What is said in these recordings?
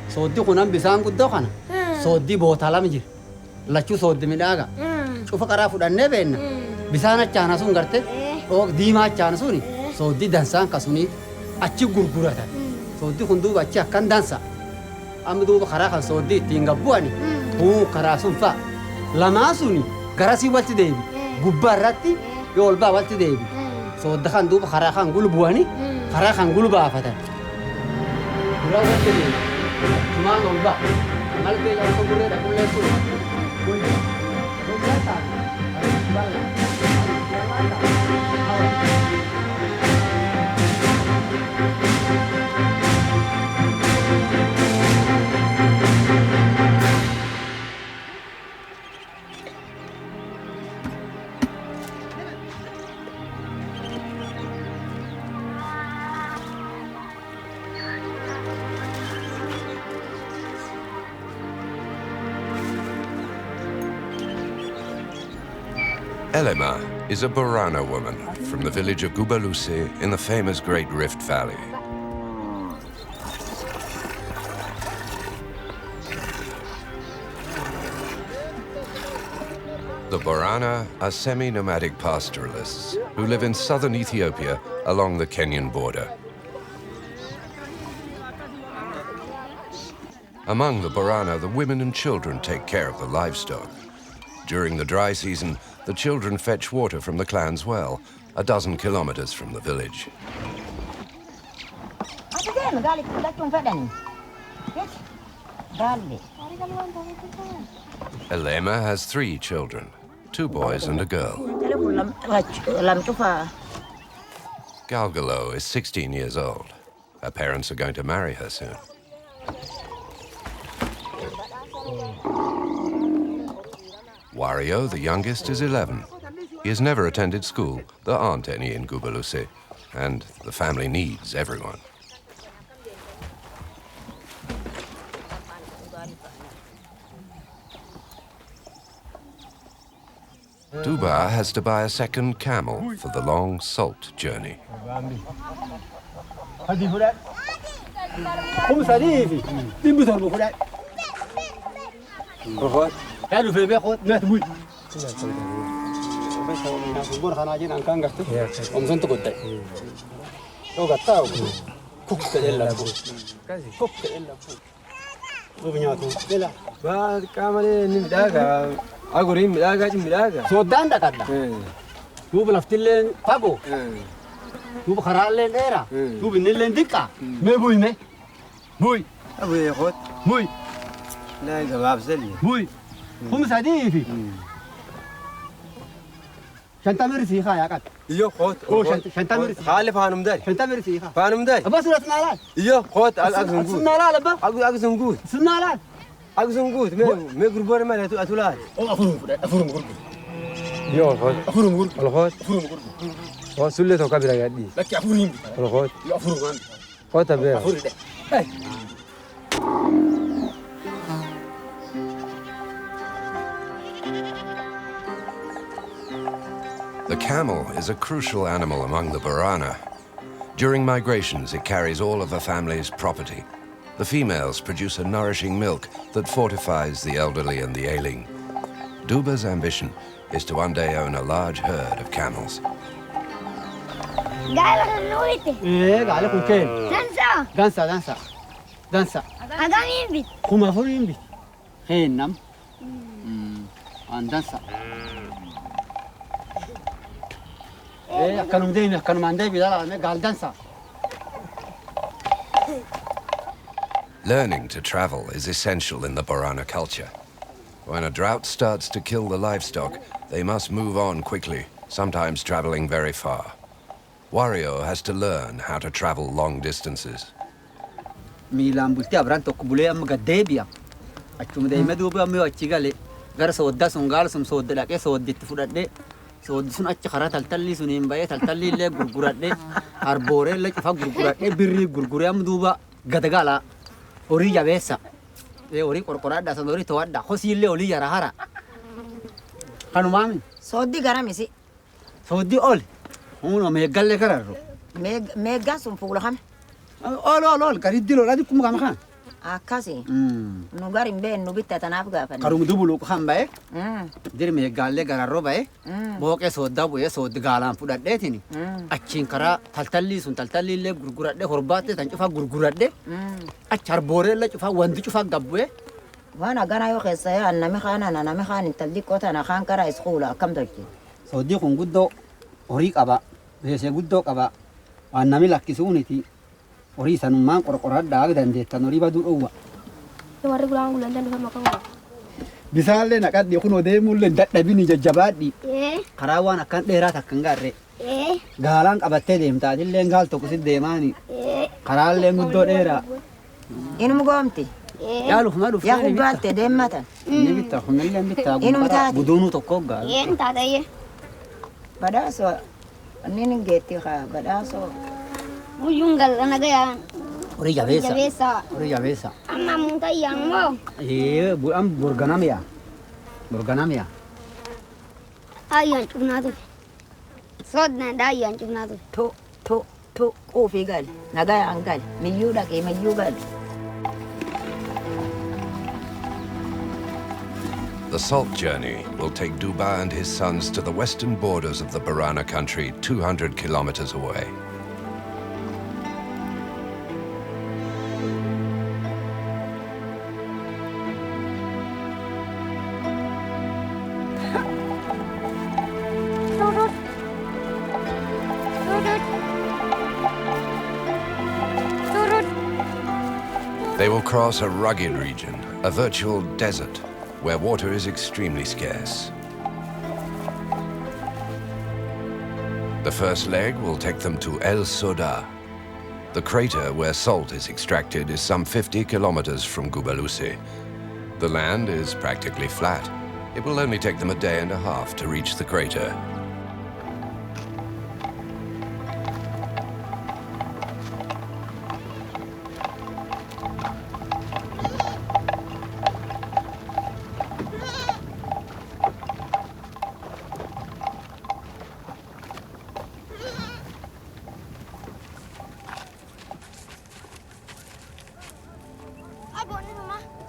Soddi kunan bisaan guddoo kana soddi bootalam jira lachuu soddi midhaaga cufa karaa fudhannee beenna bisaan achaana sun garte diimaa achaana suni soddi dansaan kasuniit achi gurguratan soddi kun duuba achi akkan dansa amma duuba karaa kan soddi ittiin gabbu'ani karaa sun fa'a lamaa suni garasii walti deebi gubbaa irratti yoo ol baa walti deebi sodda kan duuba karaa kan gulbu'ani karaa kan gulbaafatan dura walti deebi Cuma ngomba, mal ke yang kubur dah boleh tu. Boleh. Boleh tak? Balik. Elema is a Borana woman from the village of Gubalusi in the famous Great Rift Valley. The Borana are semi-nomadic pastoralists who live in southern Ethiopia along the Kenyan border. Among the Borana, the women and children take care of the livestock. During the dry season, the children fetch water from the clan's well, 12 kilometers from the village. Elema has 3 children, 2 boys and a girl. Galgalo is 16 years old. Her parents are going to marry her soon. Wario, the youngest, is 11. He has never attended school. There aren't any in Gubalusi, and the family needs everyone. Duba has to buy a second camel for the long salt journey. شنتامير سيخا يا كات يو خوت شنتامير خالف هانم داري شنتامير سيخا هانم داري بس لا تنالات يو خوت الاكزنغوت سنالات با اكزنغوت سنالات اكزنغوت مي غربور ما اتولات افرم غرب يو خوت افرم غرب الخوت افرم غرب وسلته كبيره يا دي لك افرم الخوت افرم خوت بيه افرم ده The camel is a crucial animal among the Borana. During migrations, it carries all of the family's property. The females produce a nourishing milk that fortifies the elderly and the ailing. Duba's ambition is to one day own a large herd of camels. Learning to travel is essential in the Borana culture. When a drought starts to kill the livestock, they must move on quickly, sometimes traveling very far. Wario has to learn how to travel long distances. Achuma deemee duuba ammoo achi gale gara sooddaa sun gaala sun soodda dhaqee soodditti fudhadhee sooddi sun achi karaa taltalli suniin bahee taltalli illee gurguradhee harbooree illee cufa gurguradhee birrii gurguree amma duuba gada gala horii jabeessa horii qorqoraadhaa san horii to'adhaa hosii illee olii yara hara kanumaami Sooddi garamisi. sooddi ol humna meeggallee gararru Meeggaan sun fuula kam. ol gariddi lolaa dikkuma kama kan Akkasi. Nu garin been nu bitta tanaaf gaafanne. karum dubulu kan bahe dir meeggallee gararro bahe booqee sooddaa bu'ee sooddi gaalaan fudhadheetini achiin karaa taltalli sun taltalli illee gurguradhee horbaatte tan cufa gurguradhee achi harbooree illee cufa wanti cufa gabbu'ee Waan agana yoo keessa yaa nami kaan intalli qootana kaan karaa iskuula akkam tolchi. sooddi kun guddoo horii qaba beesee guddoo qaba waan nami lakkisuuniti horii sanummaan qorqoradhaa dandeettan horii baduu dhowwa Warri gulaan gulantan dhufa maqaa. bisaallee naqadhi kunoo deemuullee dadhabini jajjabaadhi karaa waan akkan dheeraa takkan gaarree gaalaan qabattee deemtaa illee gaal tokko sit deemaani karaallee guddoo dheeraa Inum goomti. yaaluuf ma dhufu Yaa kubbaatte deemmatan. inni bitta humnillee bitta Inum taate. buduunuu tokko gaal Taatayye. Badhaasoo. Annin geetti haa badhaasoo. Muyyuun galla nagayaan. horii jabeessa Jabeessa. horii jabeessa Amma muntayyaan moo. bu'aan borganamiya Ayyaan cufnaa ture. Soodnaan daayyaan cufnaa ture. Tu quufii gali. Nagayaan gali. Miyyuu dhaqee miyyuu gali. The salt journey will take Duba and his sons to the western borders of the Borana country, 200 kilometers away. They will cross a rugged region, a virtual desert, where water is extremely scarce. The first leg will take them to Elsoda. The crater where salt is extracted is some 50 kilometers from Gubalusi. The land is practically flat. It will only take them a day and a half to reach the crater.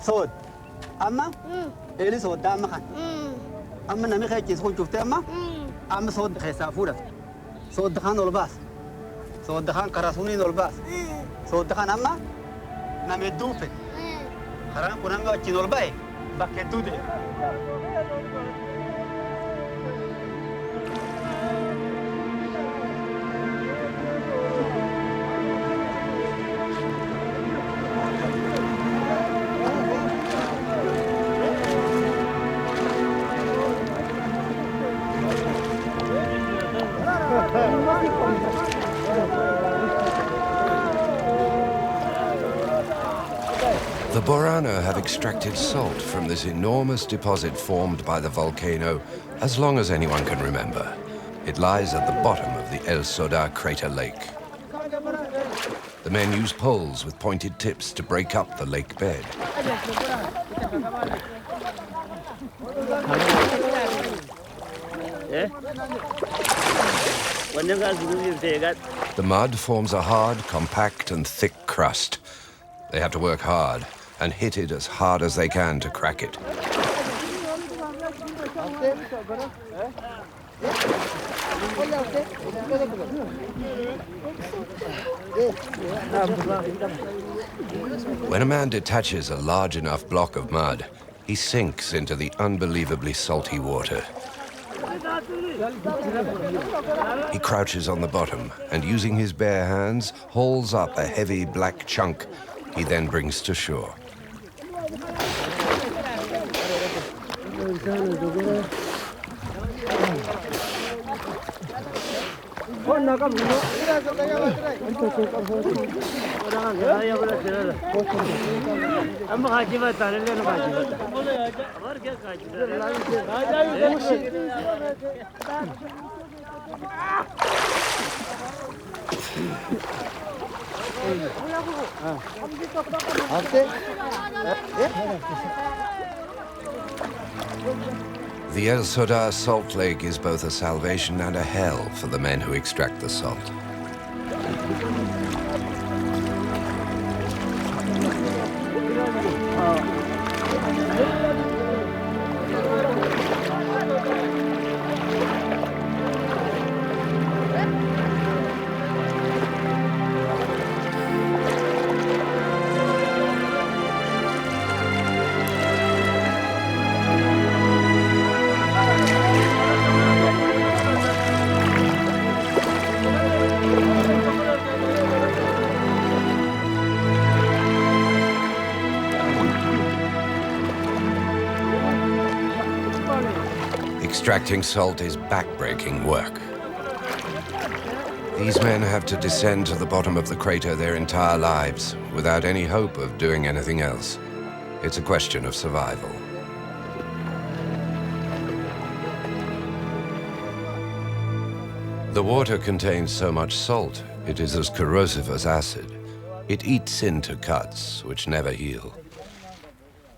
sood amma eli sooddaa amma kan amma nami keechiis kun cuftee amma soodda keessaa fuudhatu soodda kan ol baas soodda kan karaa suniin ol baas soodda kan amma nama hedduu fedhe karaan kun amma achiin ol ba'e bakka hedduu deema. The Borana have extracted salt from this enormous deposit formed by the volcano as long as anyone can remember. It lies at the bottom of the Elsoda crater lake. The men use poles with pointed tips to break up the lake bed. The mud forms a hard, compact and thick crust. They have to work hard and hit it as hard as they can to crack it. When a man detaches a large enough block of mud, he sinks into the unbelievably salty water. He crouches on the bottom and, using his bare hands, hauls up a heavy black chunk he then brings to shore. The Elsoda salt lake is both a salvation and a hell for the men who extract the salt. Extracting salt is back-breaking work. These men have to descend to the bottom of the crater their entire lives without any hope of doing anything else. It's a question of survival. The water contains so much salt, it is as corrosive as acid. It eats into cuts, which never heal.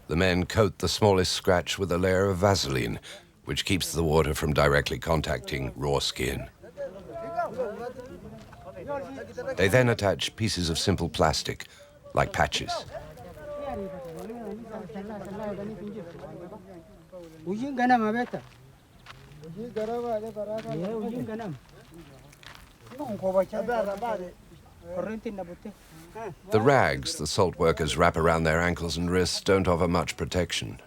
The men coat the smallest scratch with a layer of Vaseline, which keeps the water from directly contacting raw skin. They then attach pieces of simple plastic, like patches. The rags the salt workers wrap around their ankles and wrists don't offer much protection.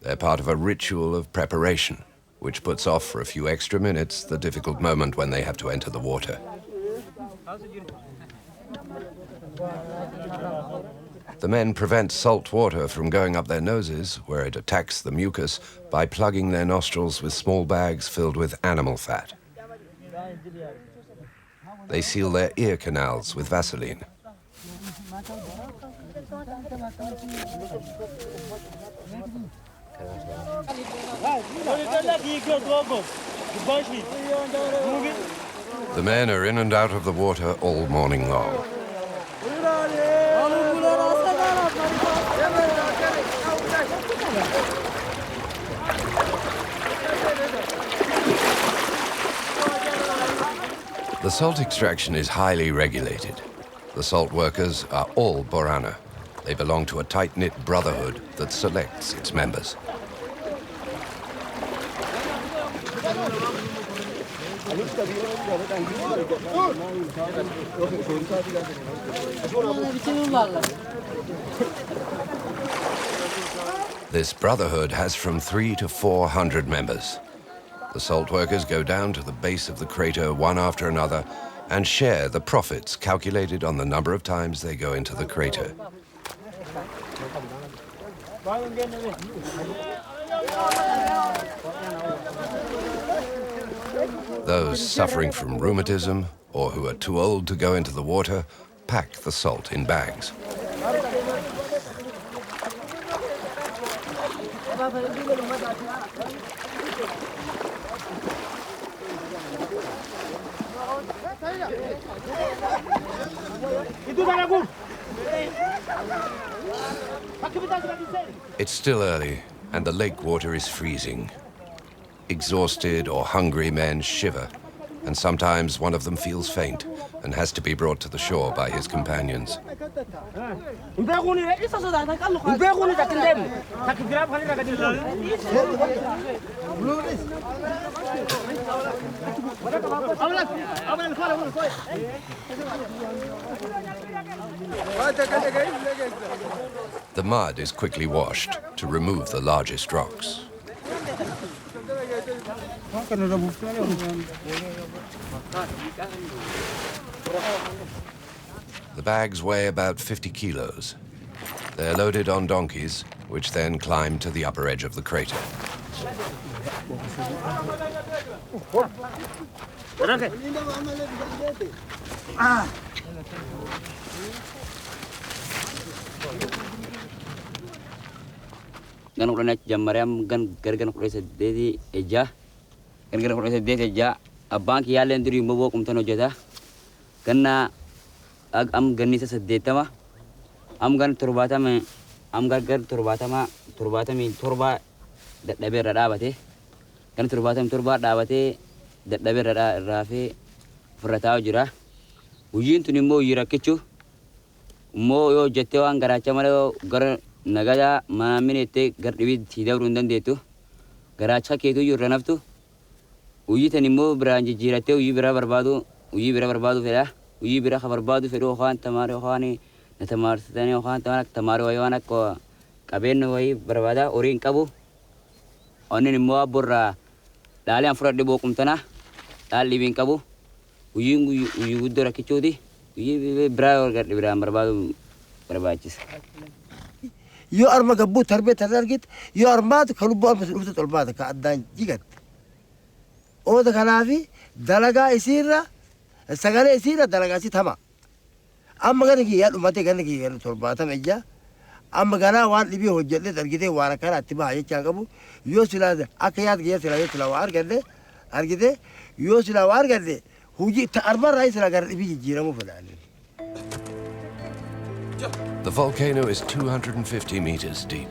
They're part of a ritual of preparation, which puts off for a few extra minutes the difficult moment when they have to enter the water. The men prevent salt water from going up their noses, where it attacks the mucus, by plugging their nostrils with small bags filled with animal fat. They seal their ear canals with Vaseline. The men are in and out of the water all morning long. The salt extraction is highly regulated. The salt workers are all Borana. They belong to a tight-knit brotherhood that selects its members. This brotherhood has from 300 to 400 members. The salt workers go down to the base of the crater one after another and share the profits calculated on the number of times they go into the crater. Those suffering from rheumatism or who are too old to go into the water pack the salt in bags. It's still early, and the lake water is freezing. Exhausted or hungry men shiver, and sometimes one of them feels faint and has to be brought to the shore by his companions. The mud is quickly washed to remove the largest rocks. The bags weigh about 50 kilos. They're loaded on donkeys, which then climb to the upper edge of the crater. Gan udah jamariam gan udah sedih eja gan udah sedih eja abang kialen diri mau kumtano jada karena am ganni sedih tama am gan turbata me am gan turbata mi turba dabe rada bate gan turba dabate dabe rada rafi furata jira ujin tuni mo yira kechu mo yo jette wan garacha male gar nagada manamine gar divid sida urundan detu garacha ketu yurra naftu uyi tani mo branji jirate uyi bira barbadu fera uyi bira barbadu feru khan tamare khani natamar tani khan tamare wayana ko kaben way barbada orin kabu onin mo aburra dali an furade bokum tana dali bin kabu uyi udora kichodi uyi bira gar bira barbadu barbachis يو أرما قبو تربية ترقيت يو أرمات كلبو أرمس الأفتة طلبات كأدان جيجت أو ده كلافي دلقا يصير السجالة يصير دلقا سي تما أما كان كي يالو ماتي كان كي يالو طلبات مجا أما كان وان لبيه هجلة ترقيته وانا كان اتباع يجان قبو يو سلا أكيات كي سلا وار كده أرقيته يو سلا وار كده هوجي تأربا رئيس لا كده بيجي جيرامو فلاني. The volcano is 250 meters deep.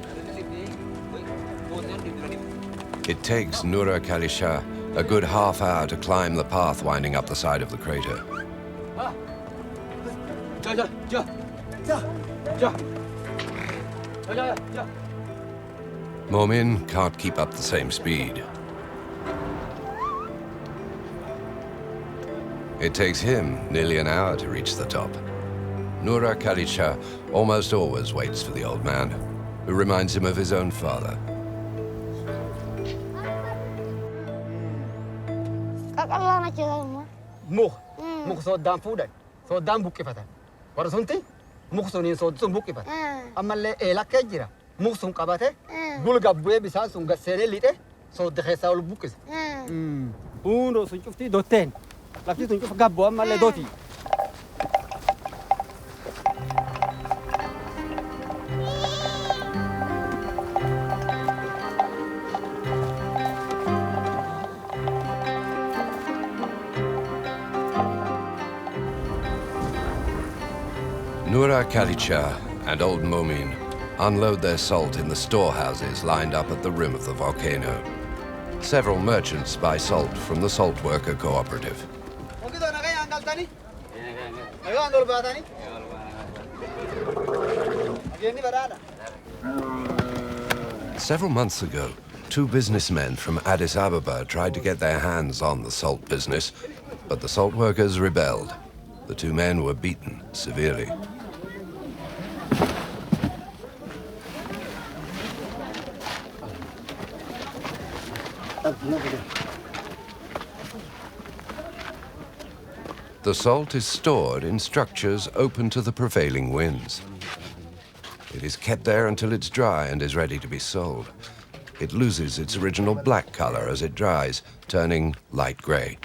It takes Nura Kalisha a good half hour to climb the path winding up the side of the crater. Momin can't keep up the same speed. It takes him nearly an hour to reach the top. Nura Kalisha almost always waits for the old man, who reminds him of his own father. Kakak aja Muk soddaan fuudhan soddaan buqqifatan warra sunti muk suniin sun buqqifatan ammallee eelakkee jira muk sun qabate gulga bu'ee bisaan sun gasseenee lixe sodda keessaa ol buqqise. Hundoo sun cuftii dotteen lafti sun cufa gabboo ammallee dotii. Nura Kalicha and Old Momin unload their salt in the storehouses lined up at the rim of the volcano. Several merchants buy salt from the salt worker cooperative. Several months ago, two businessmen from Addis Ababa tried to get their hands on the salt business, but the salt workers rebelled. The two men were beaten severely. The salt is stored in structures open to the prevailing winds. It is kept there until it's dry and is ready to be sold. It loses its original black color as it dries, turning light gray.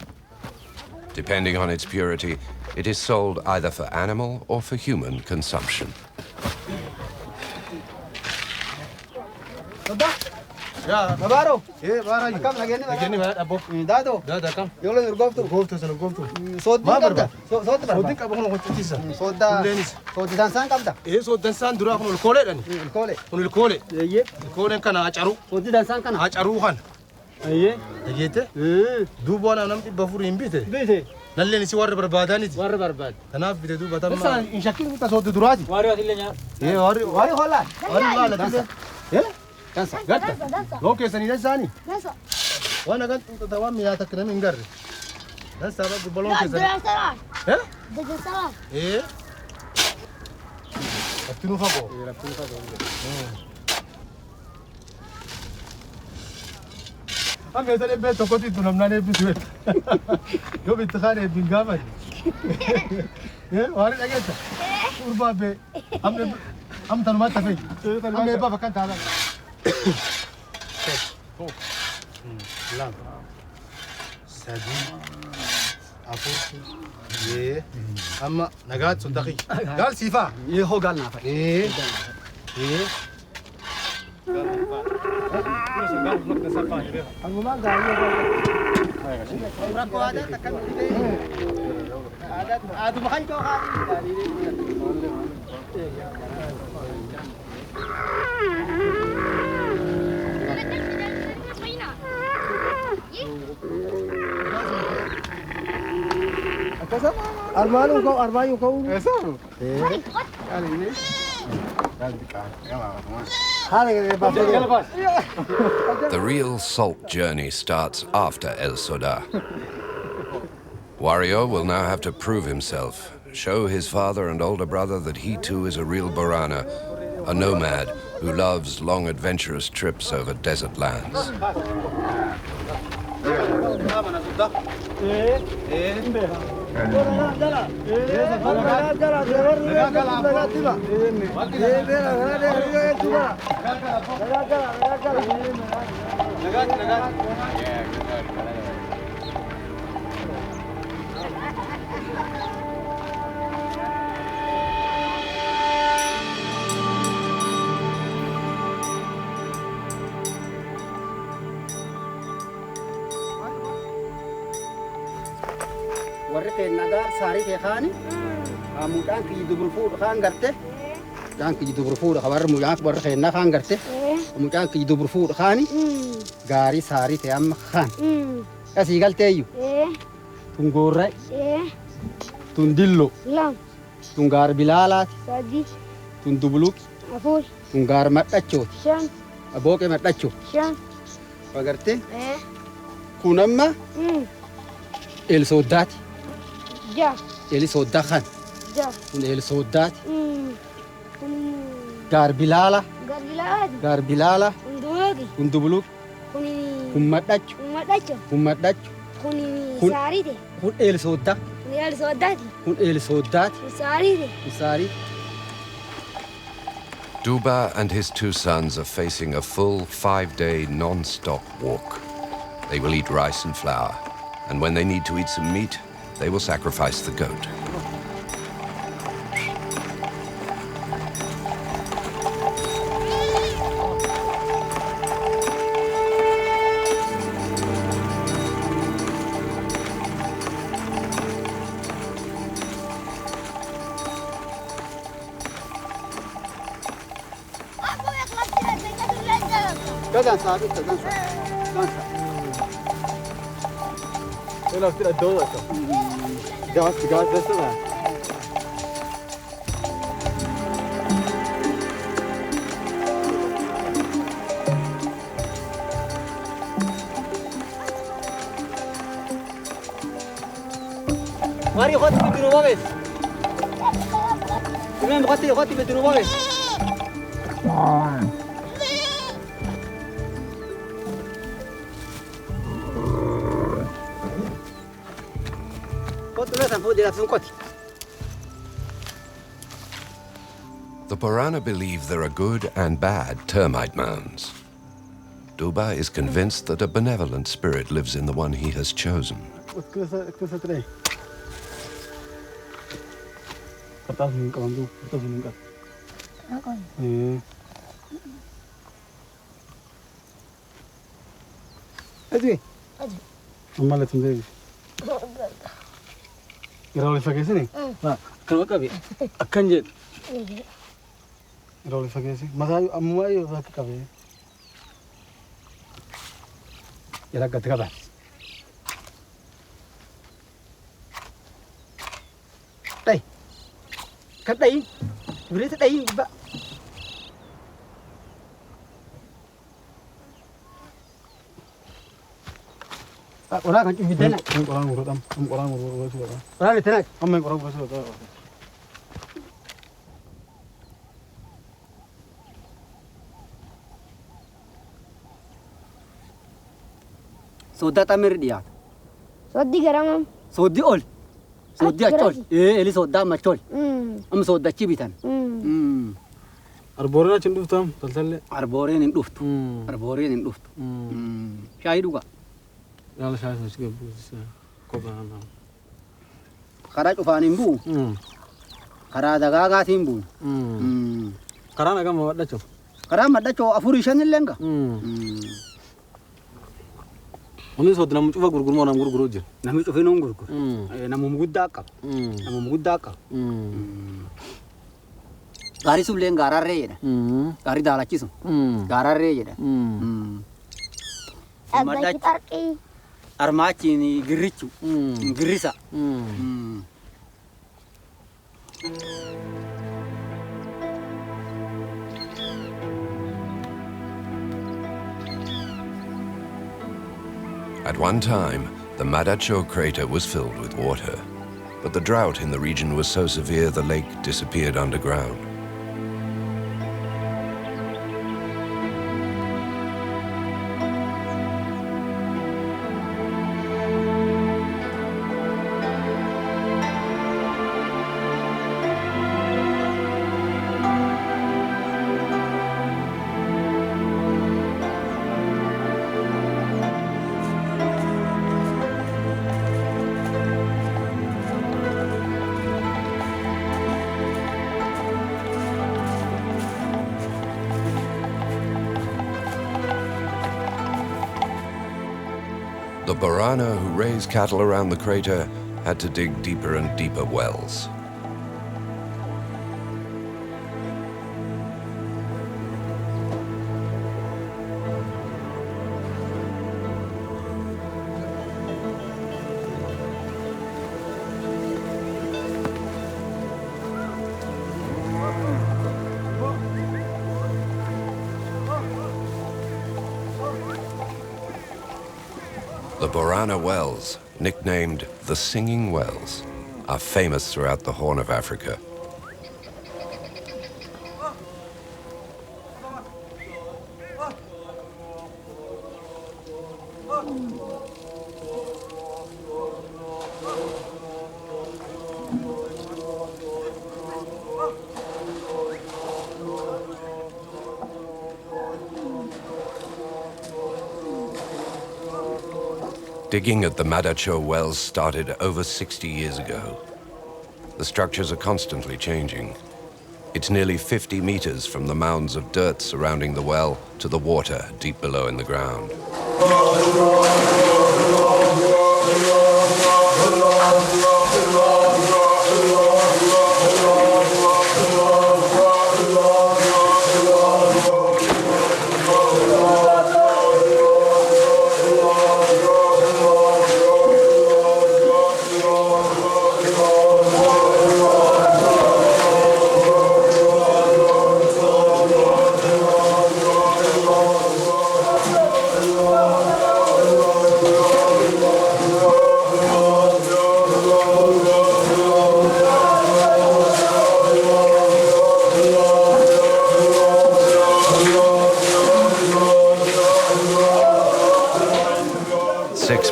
Depending on its purity, it is sold either for animal or for human consumption. Ya, Mabaro. Barayo. Akam lageni ba? Lageni ba abo? Dado. Dada kam. Yolo nurgoftu. Gofto sana gofto. Soddi Barba. qabda. Soddi barba. Sodin qaba hono qottisa. Sodda. Lenis. Soddi dansan qabda. Soddan san dura hono kole dani. Kole. Hono kole. Yeye. Kole kana acaru. Soddi dansan kana. Acaru kan. Ayye. Dagete? Duubona nam dibba furiin bite. Bite. Nalleen si warra barbaadaaniti. Warra barbaad. Kanaaf bite duuba tamma. Isa in shakkin ta soddu duraati. Wario atille nya. Wario. Wario holla. Wario laala tille. Dansa. Gatta. Loo keessanii dansaani. Dansa. Waan agan tawaan miyaa takka nami hin garre. Dansaa ba gubbaloo keessanii. Dansa. Dansa. Raftinu fagoo. Raftinu fagoo. Amma yasa dhibee tokkotti itti namnaan eebbisu. Yoo bitti kaan eebbiin gaafate. Waan dhageessa. Urbaa bee. Amma tanumaatti hafee. Amma eebbaaf akkan taa'an. Lama. Sadii. إيه أما نقاد صدقي قال سيفا يهو قال نافع إيه إيه أرمانو كو أربعين كو The real salt journey starts after Elsoda. Wario will now have to prove himself, show his father and older brother that he too is a real Borana, a nomad who loves long adventurous trips over desert lands. warri nagar sari ke khani amudan ki dubul fu khan garte dan ki dubul fu khabar mu yak warri khenna khan garte amudan ki dubul fu khani gari sari te am khan kasi galte yu tun gorre tun dillo lam tun gar bilalat sadi tun dubuluk afur tun gar matacho shan aboke matacho shan pagarte kunamma Elsoda ja Elsoda khan ja kun Elsoda kun gar bilala garbilad undugi kun dubuluk kun matacho kun Kun- saride kun Elsoda kun Elsoda sari Duba and his two sons are facing a full 5-day non-stop walk. They will eat rice and flour, and when they need to eat some meat, they will sacrifice the goat. كذا ثابت كذا لا كتير الدولة جاز بس ما ماري خاطي بدروبه بس كمان خاطي بدروبه بس The Borana believe there are good and bad termite mounds. Duba is convinced that a benevolent spirit lives in the one he has chosen. يراولي فكيسني لا كانوا كبي أكنجد يراولي فكيسي مثلا أمواي وذاك كبي يلا قد كبر đây cắt đây vừa tới đây bạn orang kan cuma ini orang urut orang urut orang itu nak orang urut soda tamir dia sodi garamam sodi ol sodi acol eli soda macol am soda cibitan أربورنا شنو تام تلتله arboren yang duft arboren yang duft syahid juga يلا شايف مش كيف كوبا karaa cufaaniin bu'u karaa dagaagaatiin bu'u. Karaan agama madhachoo. Karaa madhachoo 4-5 illee nga. Oni sooddi namni cufa gurgurmoo nam gurguruu jira. Namni cufinuun gurguru. Namuma guddaa qaba. Namuma guddaa qaba. Gaarii sun illee gaararree jedha. Gaarii daalachisu. Gaararree jedha. Abbachi tarqii. Armaachiin girrichu. Girrisa. At one time, the Madacho crater was filled with water, but the drought in the region was so severe the lake disappeared underground. The Borana who raised cattle around the crater had to dig deeper and deeper wells. The Borana wells, nicknamed the Singing Wells, are famous throughout the Horn of Africa. Digging at the Madacho wells started over 60 years ago. The structures are constantly changing. It's nearly 50 meters from the mounds of dirt surrounding the well to the water deep below in the ground.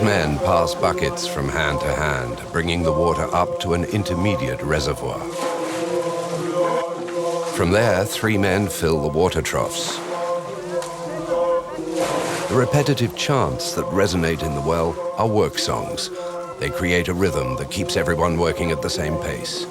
Men pass buckets from hand to hand, bringing the water up to an intermediate reservoir. From there, 3 men fill the water troughs. The repetitive chants that resonate in the well are work songs. They create a rhythm that keeps everyone working at the same pace.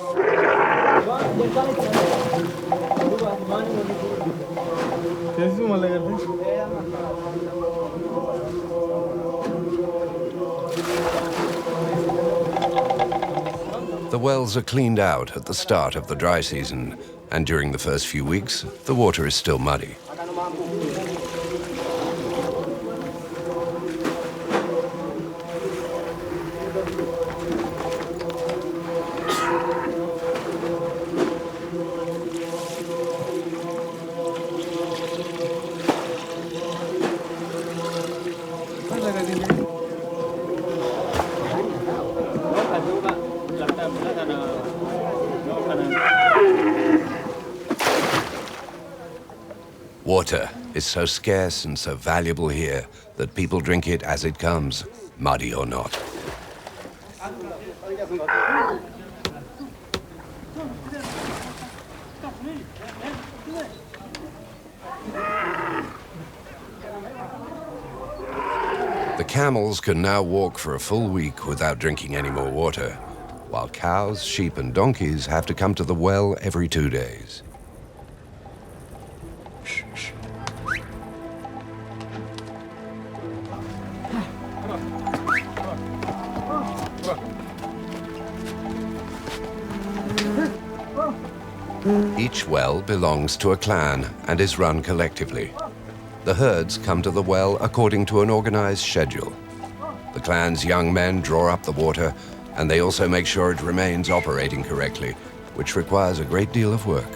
The wells are cleaned out at the start of the dry season, and during the first few weeks, the water is still muddy. Water is so scarce and so valuable here that people drink it as it comes, muddy or not. The camels can now walk for a full week without drinking any more water. while cows, sheep, and donkeys have to come to the well every 2 days. Each well belongs to a clan and is run collectively. The herds come to the well according to an organized schedule. The clan's young men draw up the water, and they also make sure it remains operating correctly, which requires a great deal of work.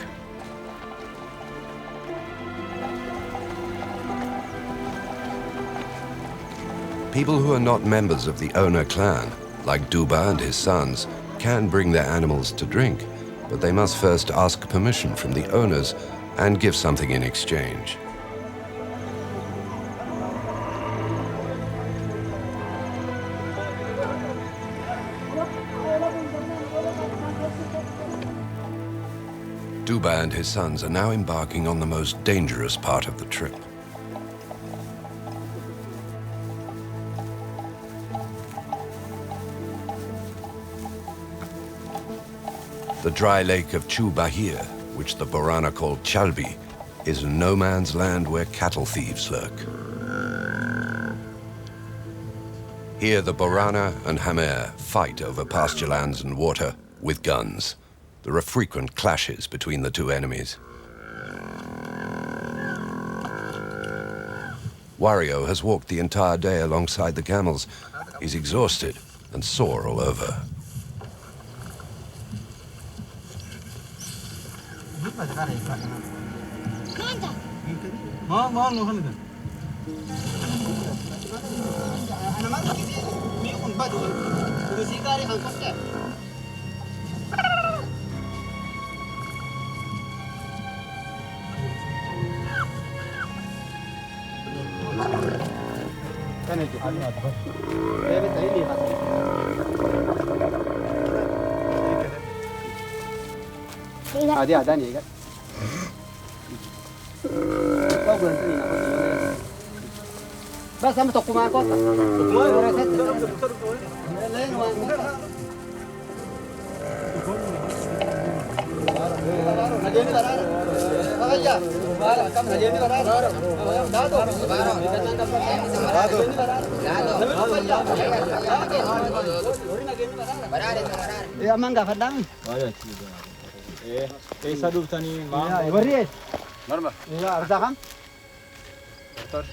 People who are not members of the owner clan, like Duba and his sons, can bring their animals to drink, but they must first ask permission from the owners and give something in exchange. Duba and his sons are now embarking on the most dangerous part of the trip. The dry lake of Chubahir, which the Borana call Chalbi, is a no man's land where cattle thieves lurk. Here the Borana and Hamer fight over pasture lands and water with guns. There are frequent clashes between the two enemies. Wario has walked the entire day alongside the camels. He's exhausted and sore all over. بس هم تقوم معك يا مانجا فدان كيف دوبتني ما وريت مرمى يا ارزاقم The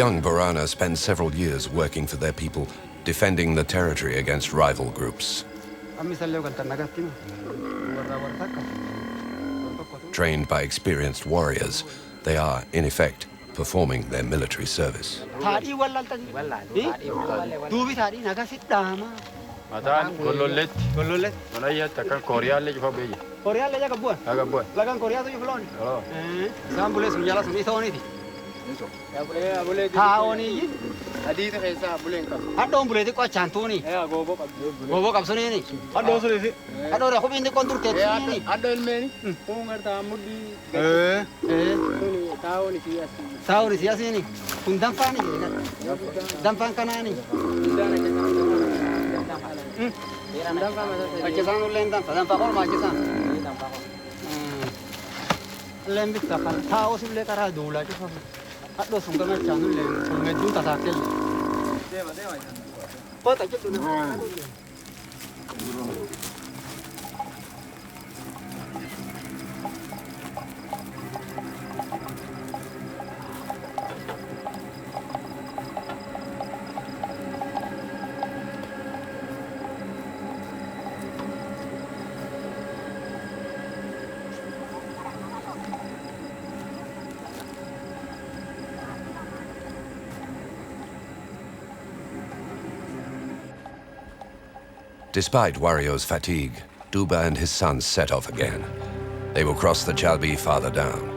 young Borana spend several years working for their people, defending the territory against rival groups. Trained by experienced warriors, they are, in effect, performing their military service. متان كلولت منايا تكن كوريا اللي جوا بيجي Korea le jaga buan. agak buat Lagan Korea tu juflon. oh Sam boleh sunjala suni thoni thi. ya boleh Ha oni ji. adi tu kaisa boleh kau Adon boleh ti ko chantu ni. ya gobo kau Bobo kap suni ni. ado sudah sih Ado re khobin di kontur te ni. ada ilmu ni kau ngerti amudi ni tahu ni siasi Tahu ni sia sini. Kundang pan ni kan. Dampang kana ni. Achesan ulen dampang kor ma achesan. Lem bit kapal. Tahu si boleh kara dula je. Ado sungkan chanu lem. Sungai du ta ke. Ko ta je tu na. Despite Wario's fatigue, Duba and his sons set off again. They will cross the Chalbi farther down.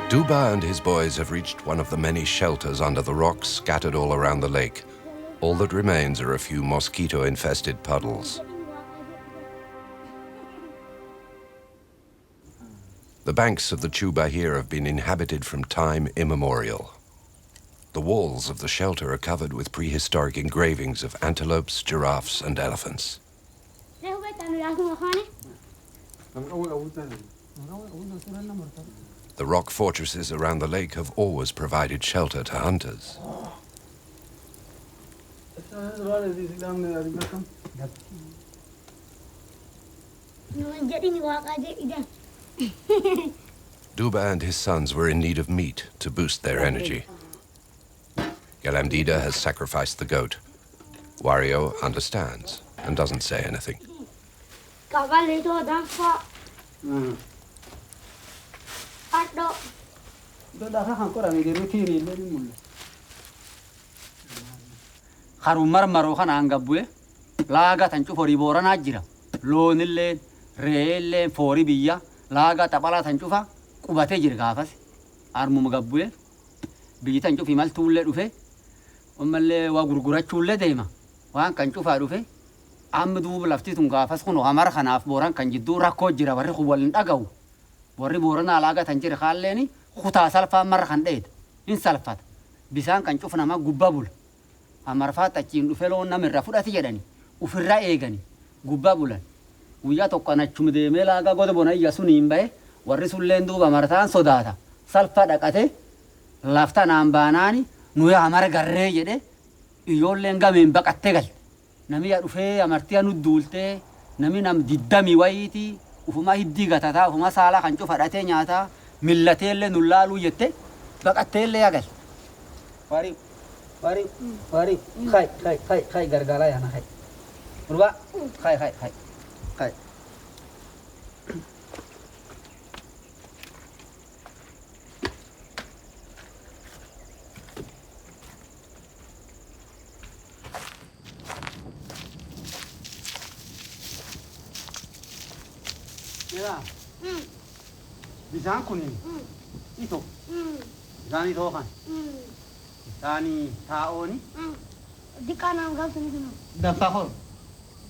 Duba and his boys have reached one of the many shelters under the rocks scattered all around the lake. All that remains are a few mosquito-infested puddles. The banks of the Chuba here have been inhabited from time immemorial. The walls of the shelter are covered with prehistoric engravings of antelopes, giraffes, and elephants. The rock fortresses around the lake have always provided shelter to hunters. Duba and his sons were in need of meat to boost their energy. Galamdida has sacrificed the goat. Wario understands and doesn't say anything. Harumar marohan angabue laga tanchu fori Borana jira loonilleen reelleen fori biyya laga tapala tanchufa qubate jira gaafas armuma gabbue biyyi tanchu fi mal tuulle dhufe ummalle waa gurgurachuulle deema waan kan cufa dhufe amma duuba lafti tun gaafas kuno amara kanaaf Boran kan jidduu rakkoo jira warri waliin dhagahu warri Borana laga tan jira kaalleeni kutaa salfaa marra kan dheed in salfata bisaan kan cufna ma gubbabul amarfaa tachiin dhufe loon namirra fudhati jedhani ufirra eegani gubbabulan guyyaa tokko anachum deemee laga goda bonayya suniin bahe warri sulleen duuba martaan sodaata salfa dhaqate lafta naan baanaani nuyi amara garree jedhe ijoolleen gameen baqatte gal nami ya dhufee amartiya nu duultee nami nam diddami wayiiti ufuma hiddii gatataa ufuma saala kan cufa dhate nyaataa millateellee nullaaluu jette baqatteellee yagal wari khay gargala yana khay urba khay Ya. Bisaan kunin. Ito. Bisaan ito kan. Tani taoni. Di kanam gafin dino. Dampakor.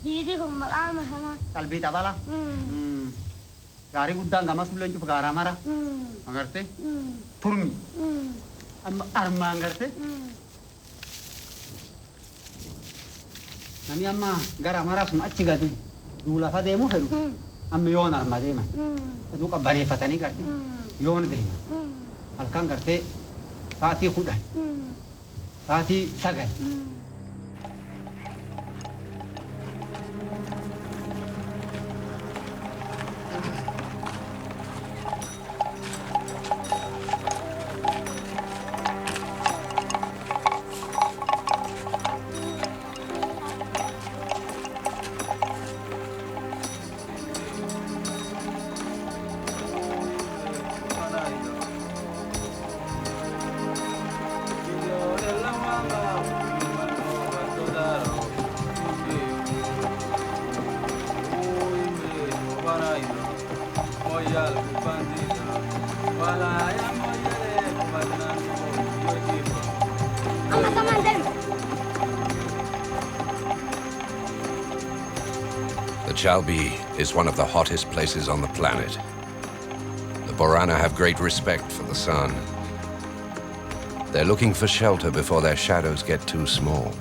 Di ko malama sama. Kalbi tabala. Gari guddaan gama sulleen cufa gaara mara. Agarte. Turmi. Arma agarte. Nami amma gara mara sun achi gadi. Dula fa deemu hedu. Amma yoon arma deema. Aduu qabbaneeffatanii garte. Yoon deema. Halkan garte saatii kudhan. Saatii sagal. The Chalbi is one of the hottest places on the planet. The Borana have great respect for the sun. They're looking for shelter before their shadows get too small.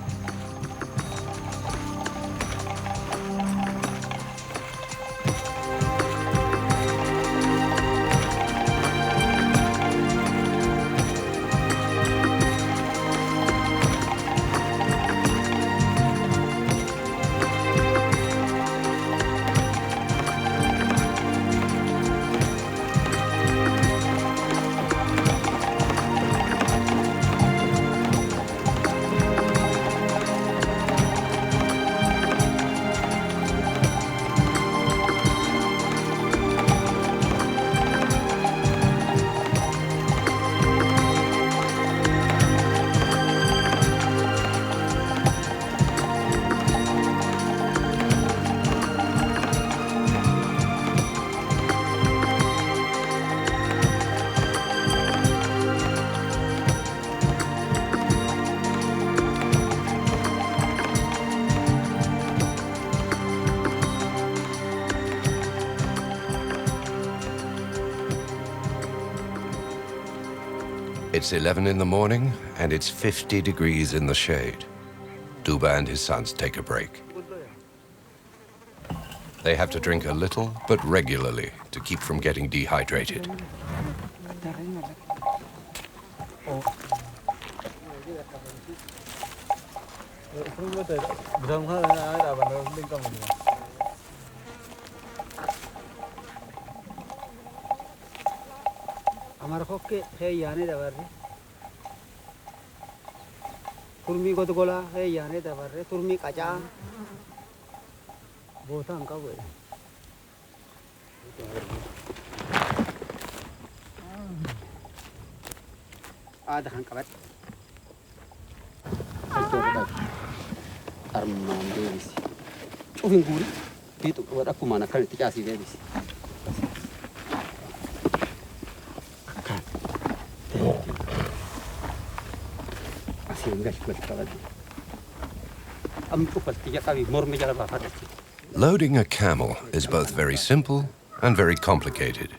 It's 11 in the morning, and it's 50 degrees in the shade. Duba and his sons take a break. They have to drink a little, but regularly, to keep from getting dehydrated. हमारा खोके है याने दबारे तुर्मी को तो गोला है याने दबारे तुर्मी काचा बहुत अंका हुए आधा अंका बैठ अरमान देविस चुहिंग गुरी itu buat aku mana kan dikasih bebis Loading a camel is both very simple and very complicated.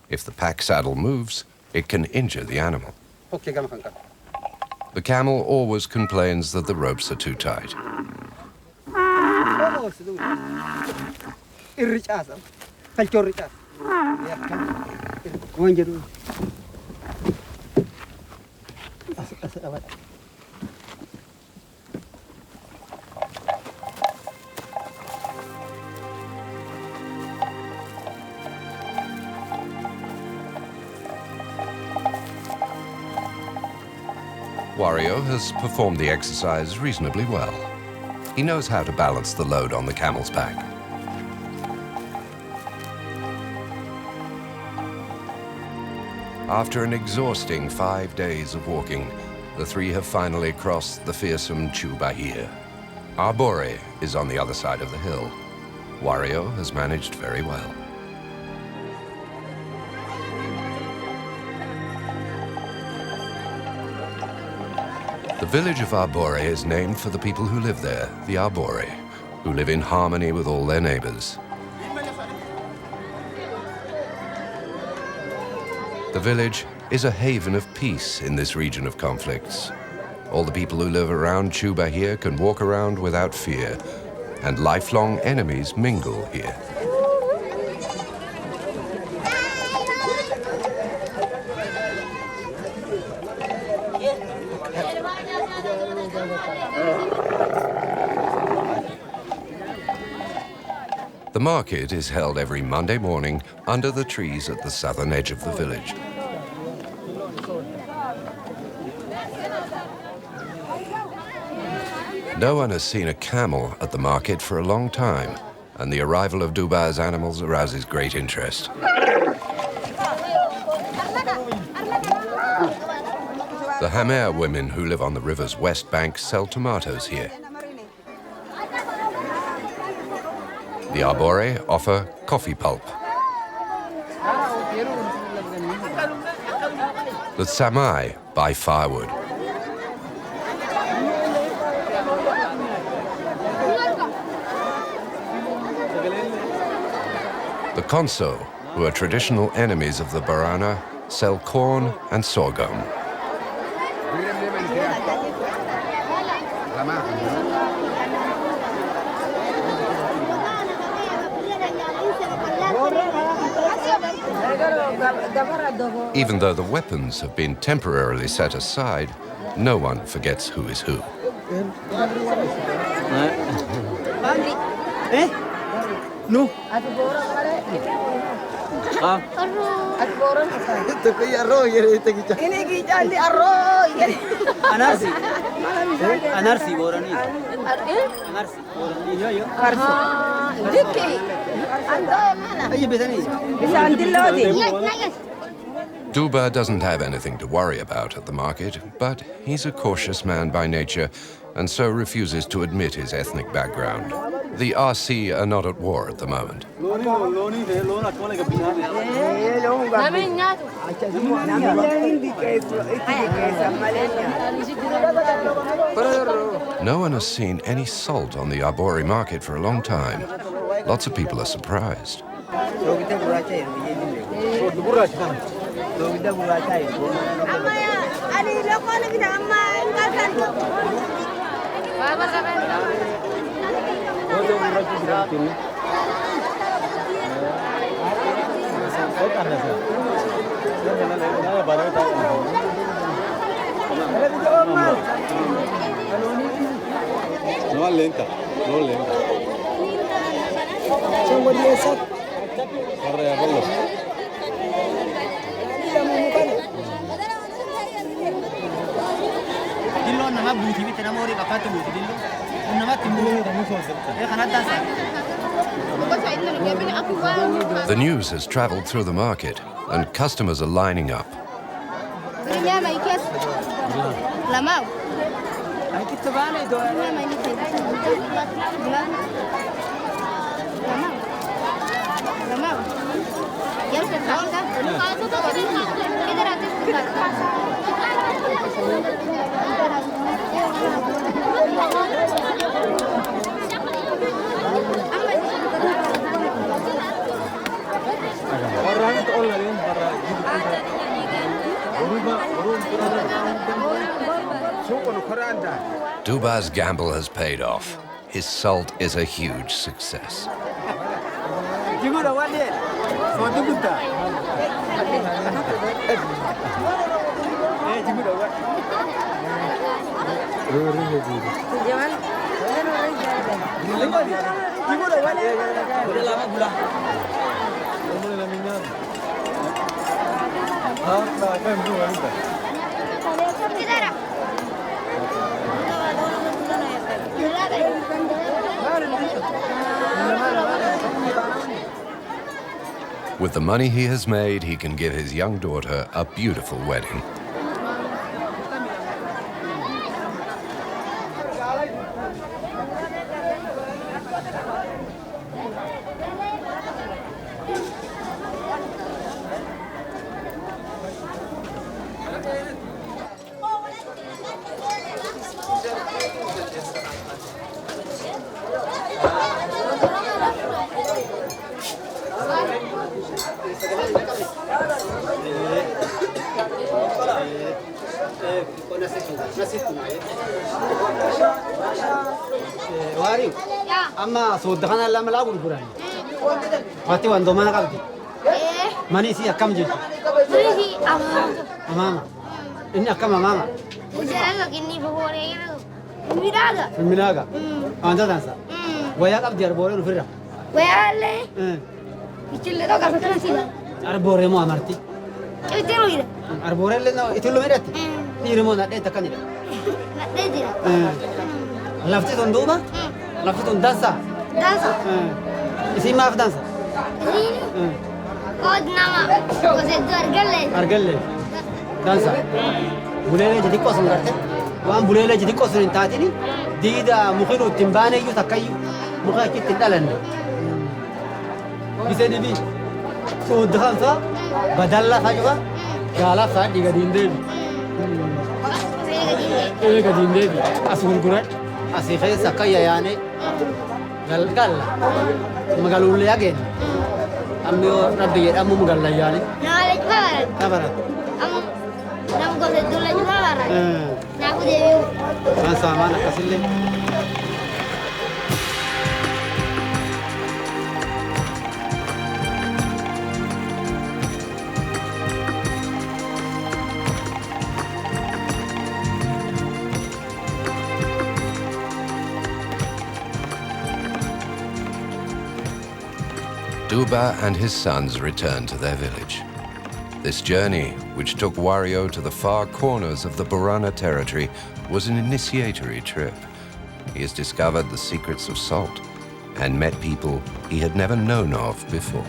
If the pack saddle moves, it can injure the animal. The camel always complains that the ropes are too tight. Wario has performed the exercise reasonably well. He knows how to balance the load on the camel's back. After an exhausting 5 days of walking, the three have finally crossed the fearsome Chubahir. Arbore is on the other side of the hill. Wario has managed very well. The village of Arbore is named for the people who live there, the Arbore, who live in harmony with all their neighbors. The village is a haven of peace in this region of conflicts. All the people who live around Chuba here can walk around without fear, and lifelong enemies mingle here. The market is held every Monday morning under the trees at the southern edge of the village. No one has seen a camel at the market for a long time, and the arrival of Duba's animals arouses great interest. The Hamer women who live on the river's west bank sell tomatoes here. The Arbore offer coffee pulp. The Samai buy firewood. The Konso, who are traditional enemies of the Borana, sell corn and sorghum. Even though the weapons have been temporarily set aside, no one forgets who is who. No. Anarsi. Anarsi Borani. Anarsi Borani. Duba doesn't have anything to worry about at the market, but he's a cautious man by nature and so refuses to admit his ethnic background. The RC are not at war at the moment. No one has seen any salt on the Arbore market for a long time. Lots of people are surprised. No lenta, no lenta. Corre a verlo. Dillo nama buuti miti nama horii qabaatti buuti dillo. Namatti buuti. Kana dansa. The news has traveled through the market, and customers are lining up. Duba's gamble has paid off. His salt is a huge success. With the money he has made, he can give his young daughter a beautiful wedding. Wario. Amma soodda kana lama laa gurgurani. Wati waan doomana qabdi. Mani si akkam jirti? Mani amama. Amama. Inni akkam amama? Jalaga kini bahore gitu. Minaga. Minaga. Anta dansa. Waya qabdi arboore nufirra. Waya le. Ichille to kafa kana sila. Arboore mo amarti. Itiro ida. Arboore le no itullo mirati. Irmo na deta kanira. Nadde dira. Lafti ton duuba? Lafti ton dansa? Dansa. Isin maaf dansa? Ini. Kod nama. Kose tu argalle. Argalle. Dansa. Buleele jadi kosun garte. Waan buleele jadi kosun hin taatini. Diida mukiru timbaane iyyuu takkayyu. Muka achitti hin dhalanne. Gisee dibi. Soodda kansa badalla fajuba. Gaalaaf saa dhiiga diindeebi. Eega diindeebi. As gurguran. Asii keessa akka yaayaane galgalla magaalullee ageen amma yoo rabbi jedhamu magalla yaane Naalech barat. tabarat Nam kose tu lagi barat. Naku dewi. kan saamaan akkasillee Duba and his sons return to their village. This journey, which took Wario to the far corners of the Borana territory, was an initiatory trip. He has discovered the secrets of salt and met people he had never known of before.